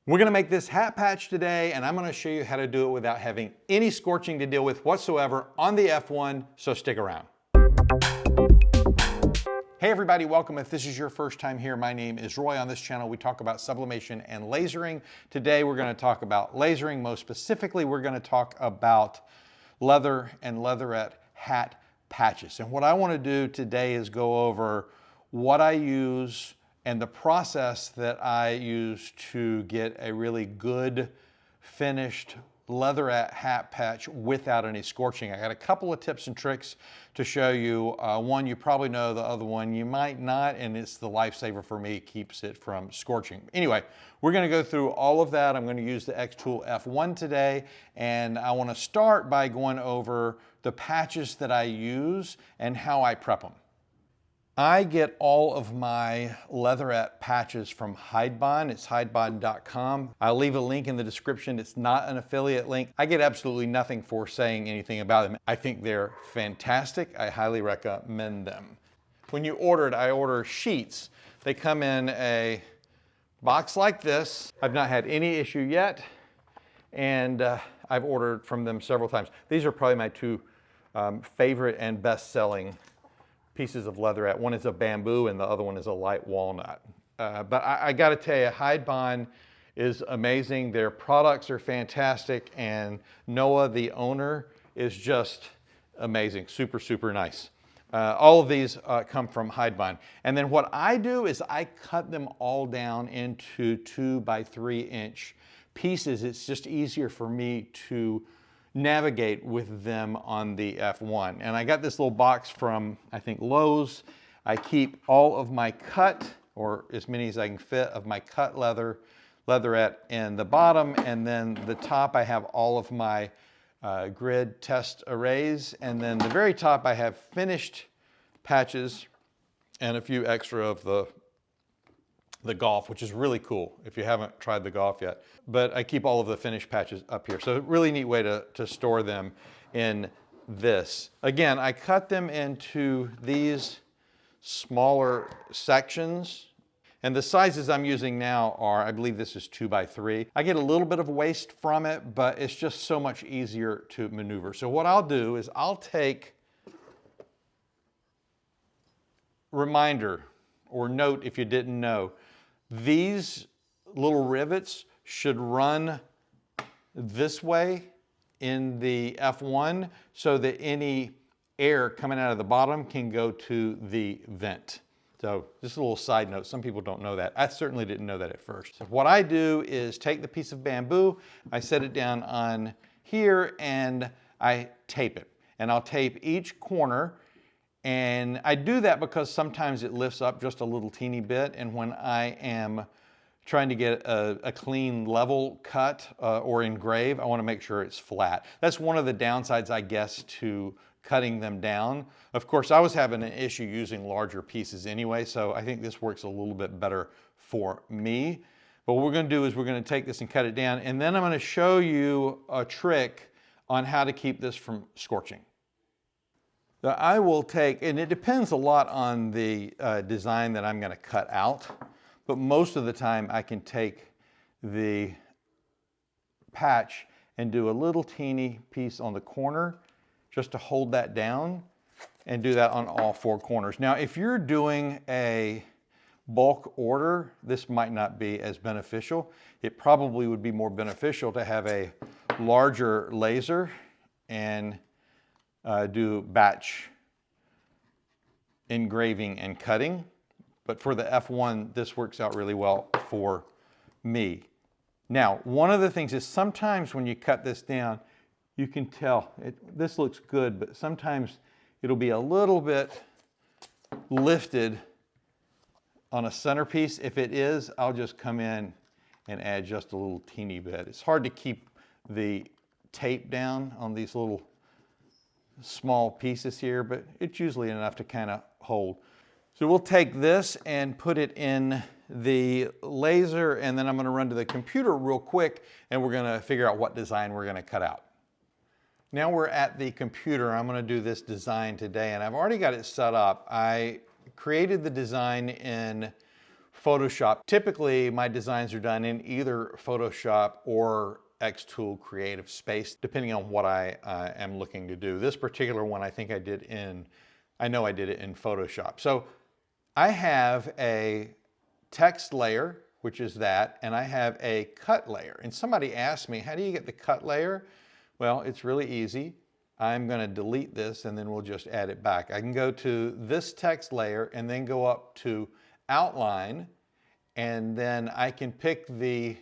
We're gonna make this hat patch today, and I'm gonna show you how to do it without having any scorching to deal with whatsoever on the F1, so stick around. Hey everybody, welcome. If this is your first time here, my name is Roy. On this channel, we talk about sublimation and lasering. Today, we're gonna talk about lasering. Most specifically, we're gonna talk about leather and leatherette hat patches. And what I wanna do today is go over what I use and the process that I use to get a really good finished leatherette hat patch without any scorching. I got a couple of tips and tricks to show you. One you probably know, the other one you might not, and it's the lifesaver for me, keeps it from scorching. Anyway, we're gonna go through all of that. I'm gonna use the X-Tool F1 today, and I wanna start by going over the patches that I use and how I prep them. I get all of my leatherette patches from Hidebond. It's hidebond.com. I'll leave a link in the description. It's not an affiliate link. I get absolutely nothing for saying anything about them. I think they're fantastic. I highly recommend them. When you order it, I order sheets. They come in a box like this. I've not had any issue yet, and I've ordered from them several times. These are probably my two favorite and best-selling pieces of leatherette. One is a bamboo and the other one is a light walnut. But I gotta tell you, Hidebond is amazing. Their products are fantastic, and Noah, the owner, is just amazing. Super, super nice. All of these come from Hidebond. And then what I do is I cut them all down into 2 by 3 inch pieces. It's just easier for me to navigate with them on the F1. And I got this little box from, I think, Lowe's. I keep all of my cut, or as many as I can fit, of my cut leatherette in the bottom, and then the top I have all of my grid test arrays, and then the very top I have finished patches and a few extra of the golf, which is really cool if you haven't tried the golf yet. But I keep all of the finished patches up here. So a really neat way to store them in this. Again, I cut them into these smaller sections. And the sizes I'm using now are, I believe this is 2 by 3. I get a little bit of waste from it, but it's just so much easier to maneuver. So what I'll do is I'll take, reminder or note if you didn't know, these little rivets should run this way in the F1 so that any air coming out of the bottom can go to the vent. So just a little side note, some people don't know that. I certainly didn't know that at first. So what I do is take the piece of bamboo, I set it down on here, and I tape it. And I'll tape each corner. And I do that because sometimes it lifts up just a little teeny bit, and when I am trying to get a clean level cut or engrave, I want to make sure it's flat. That's one of the downsides, I guess, to cutting them down. Of course, I was having an issue using larger pieces anyway, so I think this works a little bit better for me. But what we're going to do is we're going to take this and cut it down, and then I'm going to show you a trick on how to keep this from scorching. I will take, and it depends a lot on the design that I'm going to cut out, but most of the time I can take the patch and do a little teeny piece on the corner just to hold that down, and do that on all 4 corners. Now, if you're doing a bulk order, this might not be as beneficial. It probably would be more beneficial to have a larger laser and do batch engraving and cutting. But for the F1, this works out really well for me. Now, one of the things is sometimes when you cut this down, you can tell, this looks good, but sometimes it'll be a little bit lifted on a centerpiece. If it is, I'll just come in and add just a little teeny bit. It's hard to keep the tape down on these little small pieces here, but it's usually enough to kind of hold. So we'll take this and put it in the laser, and then I'm going to run to the computer real quick, and we're going to figure out what design we're going to cut out. Now we're at the computer. I'm going to do this design today, and I've already got it set up. I created the design in Photoshop. Typically, my designs are done in either Photoshop or Xtool Creative Space, depending on what I am looking to do. This particular one, I think I know I did it in Photoshop. So I have a text layer, which is that, and I have a cut layer. And somebody asked me, how do you get the cut layer? Well, it's really easy. I'm going to delete this and then we'll just add it back. I can go to this text layer and then go up to outline, and then I can pick the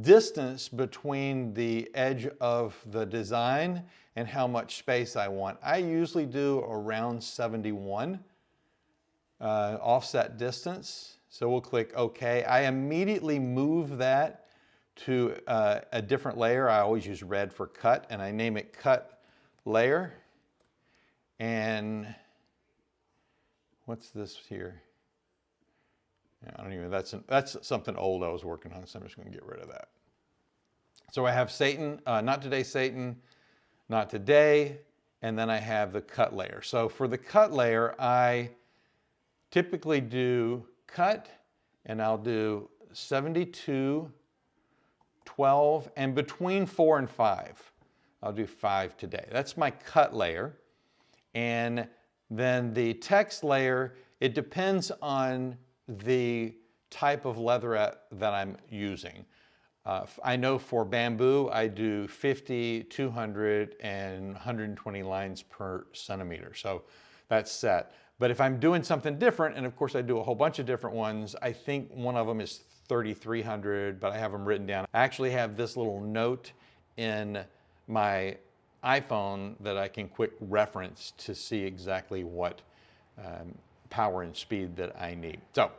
distance between the edge of the design and how much space I want. I usually do around 71 offset distance. So we'll click OK. I immediately move that to a different layer. I always use red for cut, and I name it cut layer. And what's this here? I don't even, that's something old I was working on, so I'm just going to get rid of that. So I have Satan, not today Satan, not today, and then I have the cut layer. So for the cut layer, I typically do cut, and I'll do 72, 12, and between 4 and 5. I'll do 5 today. That's my cut layer. And then the text layer, it depends on the type of leatherette that I'm using. I know for bamboo, I do 50, 200, and 120 lines per centimeter. So that's set. But if I'm doing something different, and of course I do a whole bunch of different ones, I think one of them is 3,300, but I have them written down. I actually have this little note in my iPhone that I can quick reference to see exactly what power and speed that I need. So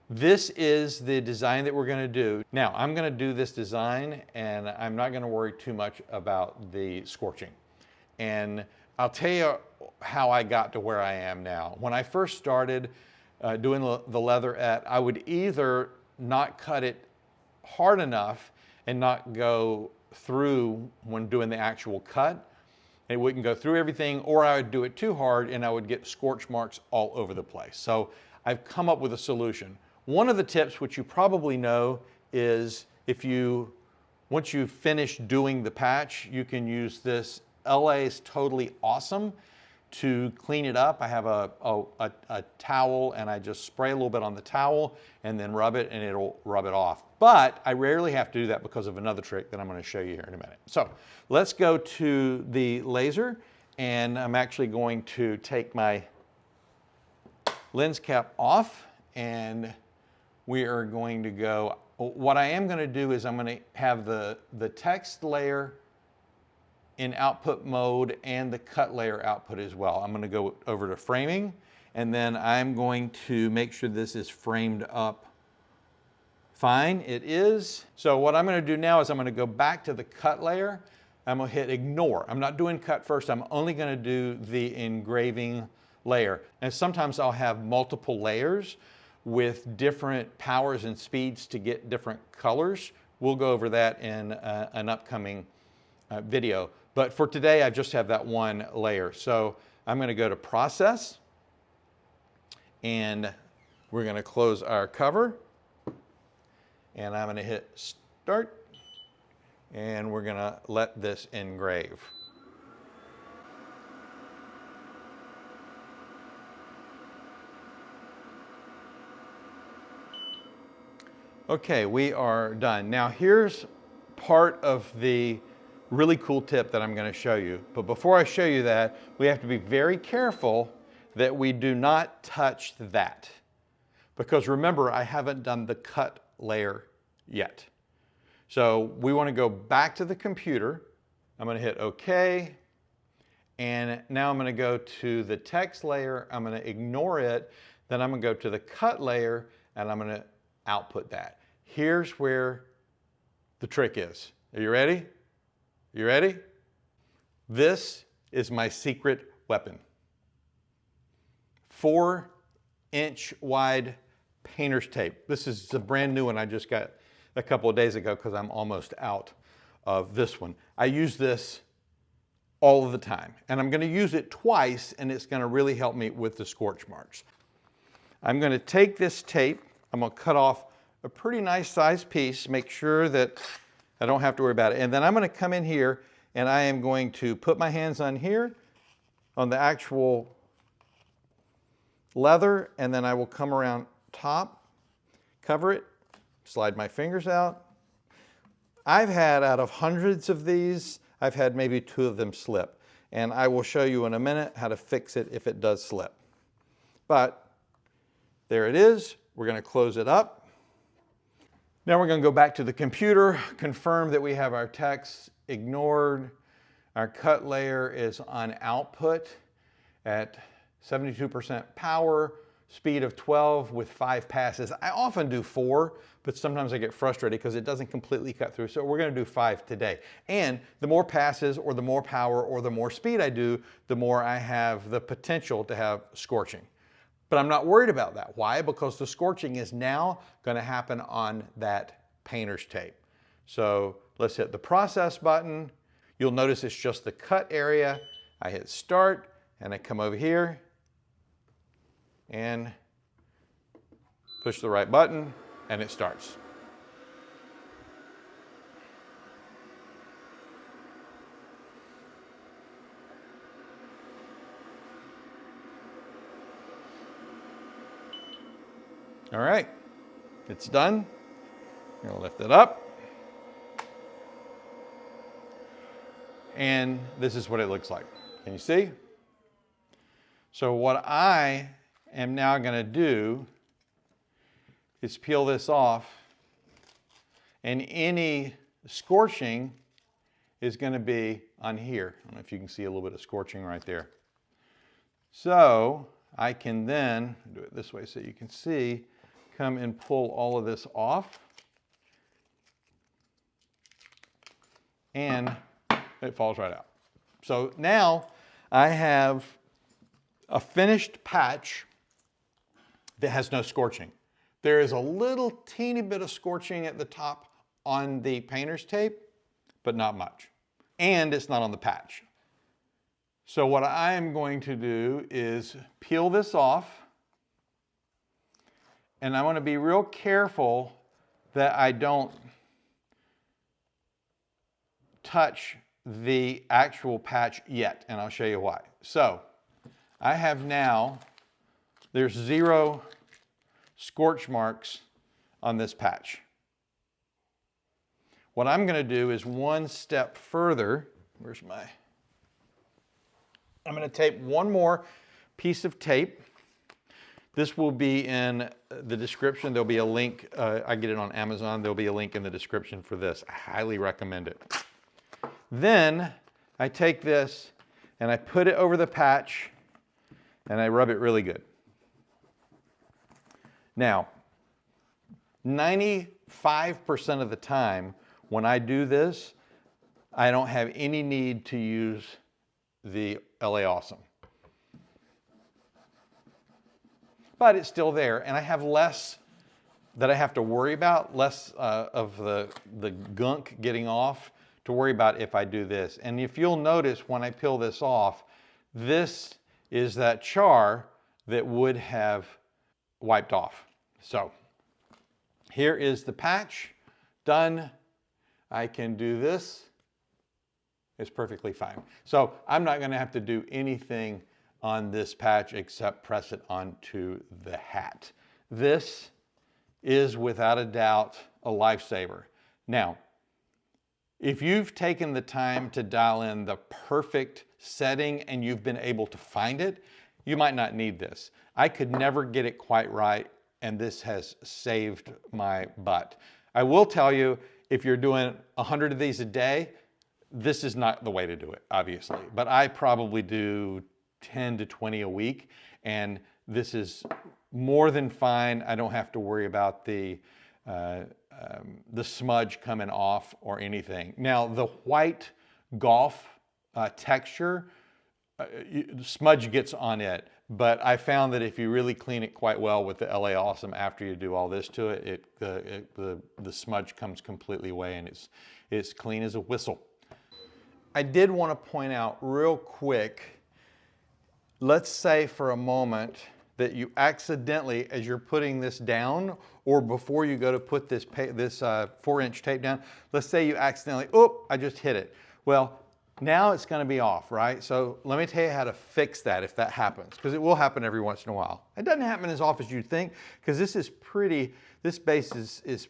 this is the design that we're going to do. Now I'm going to do this design, and I'm not going to worry too much about the scorching. And I'll tell you how I got to where I am now. When I first started doing the leatherette, I would either not cut it hard enough and not go through when doing the actual cut. It wouldn't go through everything, or I would do it too hard and I would get scorch marks all over the place. So I've come up with a solution. One of the tips, which you probably know, is once you finish doing the patch, you can use this LA's Totally Awesome to clean it up. I have a towel, and I just spray a little bit on the towel and then rub it, and it'll rub it off. But I rarely have to do that because of another trick that I'm going to show you here in a minute. So let's go to the laser, and I'm actually going to take my lens cap off, and we are going to go. What I am going to do is I'm going to have the text layer in output mode and the cut layer output as well. I'm going to go over to framing, and then I'm going to make sure this is framed up fine. It is. So what I'm going to do now is I'm going to go back to the cut layer. I'm going to hit ignore. I'm not doing cut first. I'm only going to do the engraving layer. And sometimes I'll have multiple layers with different powers and speeds to get different colors. We'll go over that in an upcoming video. But for today, I just have that one layer. So I'm going to go to process, and we're going to close our cover, and I'm going to hit start, and we're going to let this engrave. Okay, we are done. Now here's part of the really cool tip that I'm going to show you. But before I show you that, we have to be very careful that we do not touch that. Because remember, I haven't done the cut layer yet. So we want to go back to the computer. I'm going to hit OK. And now I'm going to go to the text layer. I'm going to ignore it. Then I'm going to go to the cut layer, and I'm going to output that. Here's where the trick is. Are you ready? You ready? This is my secret weapon. 4-inch wide painter's tape. This is a brand new one I just got a couple of days ago because I'm almost out of this one. I use this all of the time, and I'm going to use it twice, and it's going to really help me with the scorch marks. I'm going to take this tape I'm gonna cut off a pretty nice sized piece, make sure that I don't have to worry about it. And then I'm gonna come in here and I am going to put my hands on here, on the actual leather, and then I will come around top, cover it, slide my fingers out. I've had, out of hundreds of these, I've had maybe 2 of them slip. And I will show you in a minute how to fix it if it does slip. But there it is. We're going to close it up. Now we're going to go back to the computer, confirm that we have our text ignored. Our cut layer is on output at 72% power, speed of 12 with 5 passes. I often do 4, but sometimes I get frustrated because it doesn't completely cut through. So we're going to do 5 today. And the more passes or the more power or the more speed I do, the more I have the potential to have scorching. But I'm not worried about that. Why? Because the scorching is now going to happen on that painter's tape. So let's hit the process button. You'll notice it's just the cut area. I hit start and I come over here and push the right button and it starts. All right, it's done. I'm gonna lift it up. And this is what it looks like. Can you see? So what I am now gonna do is peel this off, and any scorching is gonna be on here. I don't know if you can see a little bit of scorching right there. So I can then do it this way so you can see, come and pull all of this off, and it falls right out. So now I have a finished patch that has no scorching. There is a little teeny bit of scorching at the top on the painter's tape, but not much. And it's not on the patch. So what I am going to do is peel this off, and I want to be real careful that I don't touch the actual patch yet, and I'll show you why. So I have now, there's 0 scorch marks on this patch. What I'm going to do is one step further. Where's my... I'm going to tape one more piece of tape. This will be in the description. There'll be a link. I get it on Amazon. There'll be a link in the description for this. I highly recommend it. Then I take this and I put it over the patch and I rub it really good. Now, 95% of the time when I do this, I don't have any need to use the LA Awesome. But it's still there, and I have less that I have to worry about, less of the gunk getting off to worry about if I do this. And if you'll notice when I peel this off, this is that char that would have wiped off. So here is the patch done. I can do this. It's perfectly fine. So I'm not going to have to do anything on this patch except press it onto the hat. This is without a doubt a lifesaver. Now, if you've taken the time to dial in the perfect setting and you've been able to find it, you might not need this. I could never get it quite right, and this has saved my butt. I will tell you, if you're doing 100 of these a day, this is not the way to do it, obviously. But I probably do 10 to 20 a week, and this is more than fine. I don't have to worry about the smudge coming off or anything. Now, the white golf texture, smudge gets on it, but I found that if you really clean it quite well with the LA Awesome after you do all this to it, the smudge comes completely away and it's clean as a whistle. I did want to point out real quick, let's say for a moment that you accidentally, as you're putting this down, or before you go to put this 4-inch tape down, let's say you accidentally, I just hit it. Well, now it's gonna be off, right? So let me tell you how to fix that if that happens, because it will happen every once in a while. It doesn't happen as often as you'd think, because this base is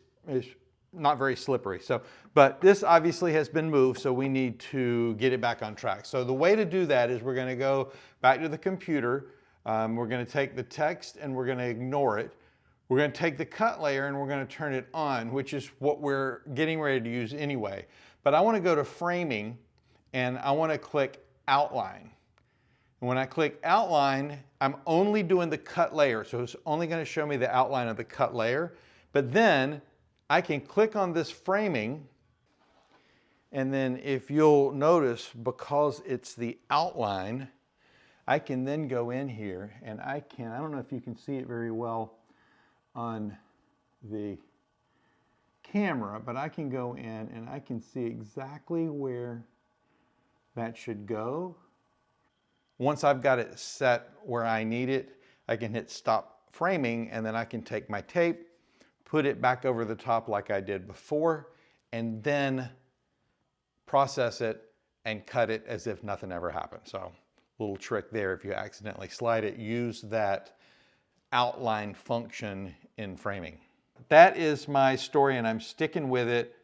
not very slippery. So, but this obviously has been moved, so we need to get it back on track. So the way to do that is we're gonna go back to the computer, we're gonna take the text and we're gonna ignore it. We're gonna take the cut layer and we're gonna turn it on, which is what we're getting ready to use anyway. But I wanna go to framing and I wanna click outline. And when I click outline, I'm only doing the cut layer. So it's only gonna show me the outline of the cut layer. But then I can click on this framing, and then if you'll notice, because it's the outline, I can then go in here and I don't know if you can see it very well on the camera, but I can go in and I can see exactly where that should go. Once I've got it set where I need it, I can hit stop framing, and then I can take my tape, put it back over the top like I did before, and then process it and cut it as if nothing ever happened. So, little trick there, if you accidentally slide it, use that outline function in framing. That is my story, and I'm sticking with it.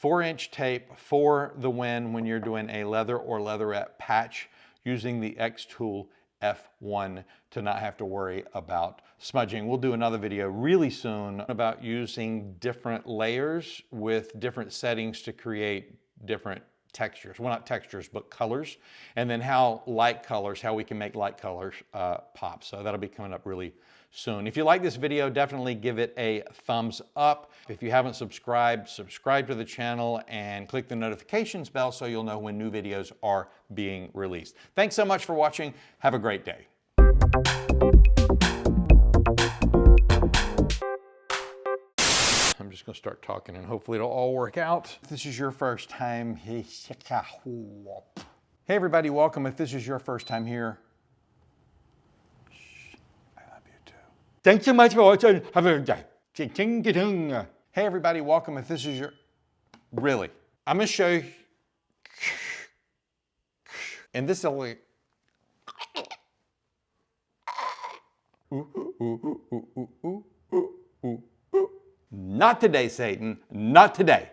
4-inch tape for the win when you're doing a leather or leatherette patch using the X tool F1 to not have to worry about smudging. We'll do another video really soon about using different layers with different settings to create different textures. Well, not textures, but colors. And then how we can make light colors pop. So that'll be coming up really soon. If you like this video, definitely give it a thumbs up. If you haven't subscribed, subscribe to the channel and click the notifications bell so you'll know when new videos are being released. Thanks so much for watching. Have a great day. I'm just going to start talking and hopefully it'll all work out. If this is your first time, hey everybody, welcome. If this is your first time here, I love you too. Thanks so much for watching. Have a good day. Hey everybody, welcome. If this is your, really, I'm going to show you, and this is not today, Satan, not today.